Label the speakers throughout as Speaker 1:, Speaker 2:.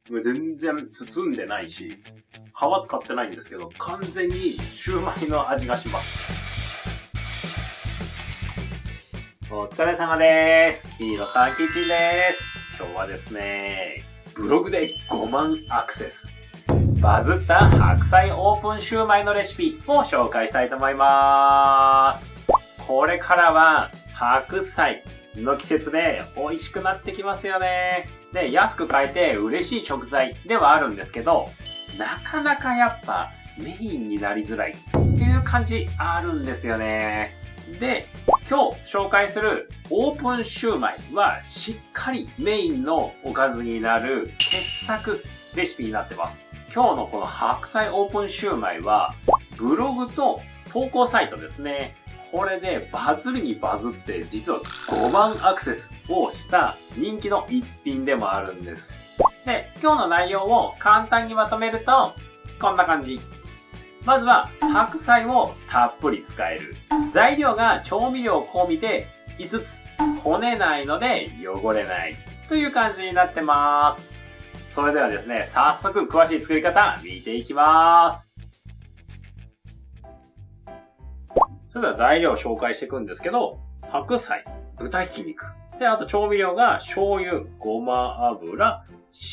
Speaker 1: 全然包んでないし、皮使ってないんですけど、完全にシューマイの味がします。お疲れ様です。ヒーロータンキチです。今日はですね、ブログで5万アクセス。バズった白菜オープンシューマイのレシピを紹介したいと思います。これからは白菜の季節で美味しくなってきますよね。で、安く買えて嬉しい食材ではあるんですけど、なかなかやっぱメインになりづらいっていう感じあるんですよね。で、今日紹介するオープンシューマイはしっかりメインのおかずになる傑作レシピになってます。今日のこの白菜オープンシューマイはブログと投稿サイトですね。これでバズりにバズって実は5万アクセスをした人気の一品でもあるんです。で、今日の内容を簡単にまとめるとこんな感じ。まずは白菜をたっぷり使える。材料が調味料込みで5つ。こねないので汚れないという感じになってます。それではですね、早速詳しい作り方見ていきます。それでは材料を紹介していくんですけど、白菜、豚ひき肉。で、あと調味料が醤油、ごま油、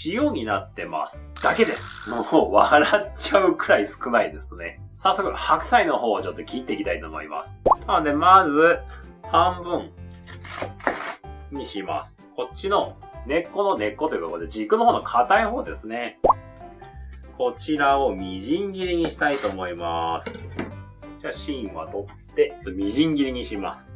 Speaker 1: 塩になってます。だけです。もう笑っちゃうくらい少ないですね。早速、白菜の方をちょっと切っていきたいと思います。なので、まず、半分にします。こっちの根っこというか、これ軸の方の硬い方ですね。こちらをみじん切りにしたいと思います。じゃあ、芯は取って、みじん切りにします。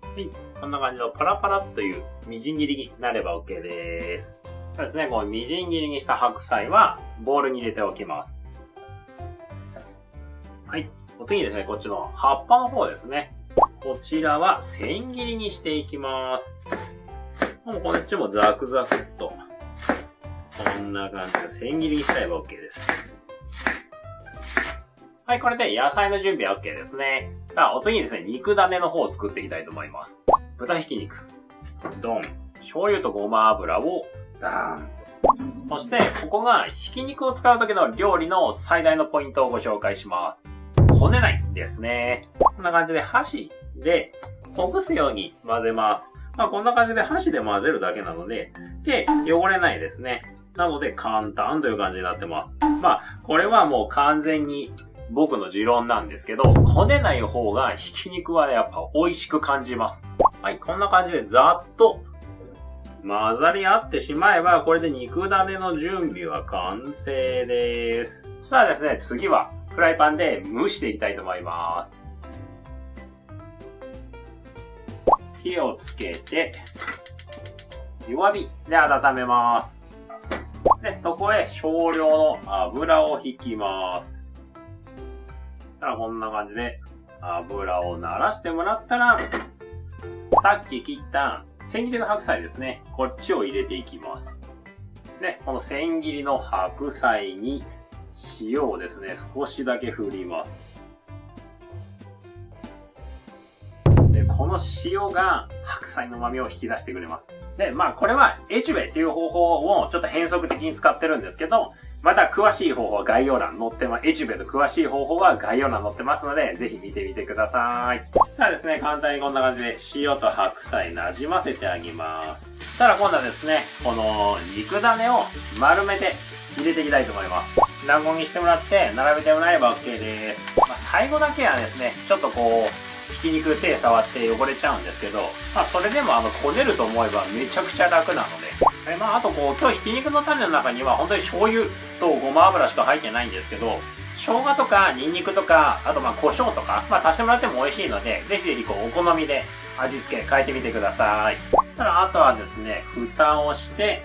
Speaker 1: はい。こんな感じのパラパラというみじん切りになれば OK です。そうですね。このみじん切りにした白菜は、ボウルに入れておきます。はい。お次にですね、こっちの葉っぱの方ですね。こちらは千切りにしていきます。もうこっちもザクザクっと。こんな感じで千切りにしちゃえば OK です。はい、これで野菜の準備は OK ですね。さあ、お次にですね、肉種の方を作っていきたいと思います。豚ひき肉。ドン。醤油とごま油をダーン。そして、ここがひき肉を使う時の料理の最大のポイントをご紹介します。こねないですね。こんな感じで箸でほぐすように混ぜます。まあこんな感じで箸で混ぜるだけなので、汚れないですね。なので簡単という感じになってます。まあこれはもう完全に僕の持論なんですけど、こねない方がひき肉はやっぱ美味しく感じます。はい、こんな感じでざっと混ざり合ってしまえば、これで肉種の準備は完成です。そしたらですね、次はフライパンで蒸していきたいと思います。火をつけて、弱火で温めます。で、そこへ少量の油を引きます。こんな感じで油を慣らしてもらったら、さっき切った千切りの白菜ですね。こっちを入れていきます。で、この千切りの白菜に塩をですね、少しだけ振ります。で、この塩が白菜の旨味を引き出してくれます。で、まあこれはエチュベっていう方法をちょっと変則的に使ってるんですけど、また詳しい方法は概要欄載ってます。エチュベの詳しい方法は概要欄載ってますので、ぜひ見てみてください。さあですね、簡単にこんな感じで塩と白菜なじませてあげます。そしたら今度はですね、この肉種を丸めて入れていきたいと思います。団子にしてもらって並べてもらえれば OK です。まあ、最後だけはですね、ちょっとこう、ひき肉手触って汚れちゃうんですけど、まあそれでもこねると思えばめちゃくちゃ楽なので。まああとこう、今日ひき肉の種の中には本当に醤油とごま油しか入ってないんですけど、生姜とかニンニクとか、あと胡椒とか、足してもらっても美味しいので、ぜひぜひお好みで味付け変えてみてください。そしたらあとはですね、蓋をして、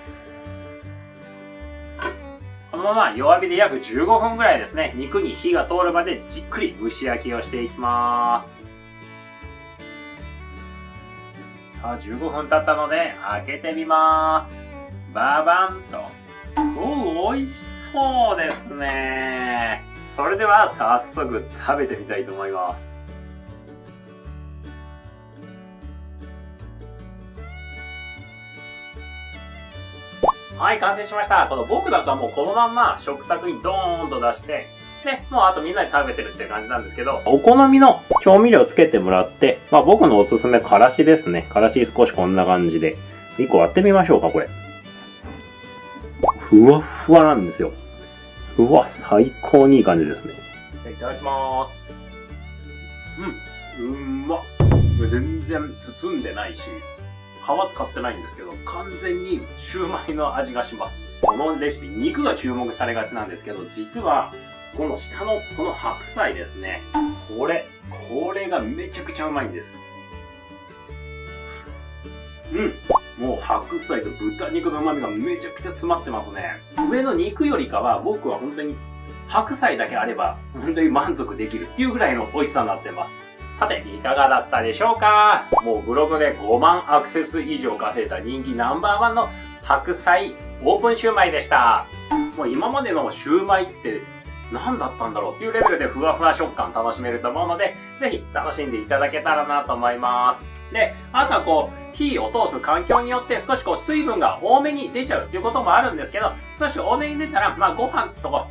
Speaker 1: このまま弱火で約15分ぐらいですね、肉に火が通るまでじっくり蒸し焼きをしていきます。さあ、15分経ったので、開けてみます。ババンと。美味しそうですね。それでは早速食べてみたいと思います。はい、完成しました。この僕だともうこのまんま食卓にドーンと出して、で、もうあとみんなで食べてるって感じなんですけど、お好みの調味料つけてもらって、僕のおすすめからしですね。からし少しこんな感じで。1個割ってみましょうか、これ。ふわっふわなんですよ。うわ、最高にいい感じですね。いただきまーす。まっ。全然包んでないし、皮使ってないんですけど、完全にシューマイの味がします。このレシピ、肉が注目されがちなんですけど、実は、この下のこの白菜ですね。これがめちゃくちゃうまいんです。もう白菜と豚肉の旨味がめちゃくちゃ詰まってますね。上の肉よりかは僕は本当に白菜だけあれば本当に満足できるっていうぐらいの美味しさになってます。さて、いかがだったでしょうか？もうブログで5万アクセス以上稼いだ人気ナンバーワンの白菜オープンシューマイでした。もう今までのシューマイって何だったんだろうっていうレベルでふわふわ食感楽しめると思うので、ぜひ楽しんでいただけたらなと思います。で、あとは火を通す環境によって少し水分が多めに出ちゃうっていうこともあるんですけど、少し多めに出たら、ご飯と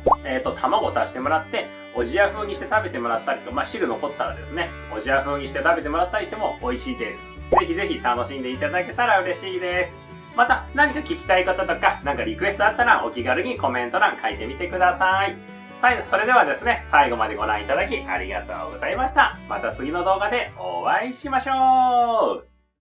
Speaker 1: 卵を足してもらって、おじや風にして食べてもらったりと、汁残ったらですね、おじや風にして食べてもらったりしても美味しいです。ぜひぜひ楽しんでいただけたら嬉しいです。また、何か聞きたいこととか、リクエストあったらお気軽にコメント欄書いてみてください。それではですね、最後までご覧いただきありがとうございました。また次の動画でお会いしましょう。